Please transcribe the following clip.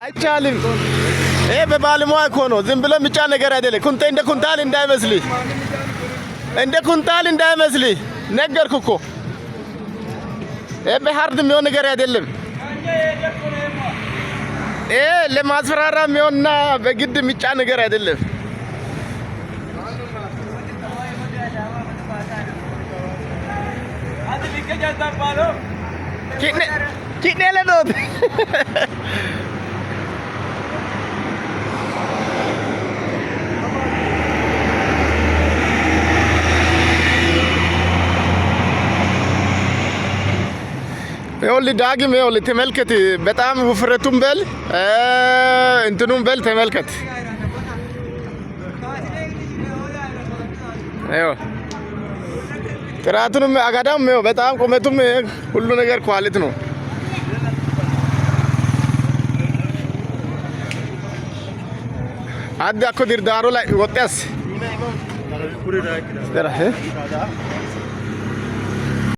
አይቻልም። ይሄ በባለሙያ እኮ ነው። ዝም ብሎ የሚጫ ነገር አይደለም። እንደ ኩንታል እንዳይመስልህ፣ እንደ ኩንታል እንዳይመስልህ ነገርኩ እኮ። ይሄ በሀርድ የሚሆን ነገር አይደለም። ይሄ ለማስፈራራ የሚሆንና በግድ የሚጫ ነገር አይደለም። ኪኔ ለዶት ይኸውልህ ዳግም ይኸውልህ ተመልከት። በጣም ውፍረቱን በል እንትኑን በል ተመልከት። ይኸው ጥራቱንም አጋዳም ይኸው በጣም ቁመቱም ሁሉ ነገር ኳሊቲ ነው። አዳ እኮ ዲርዳሮ ላይ ወጣስ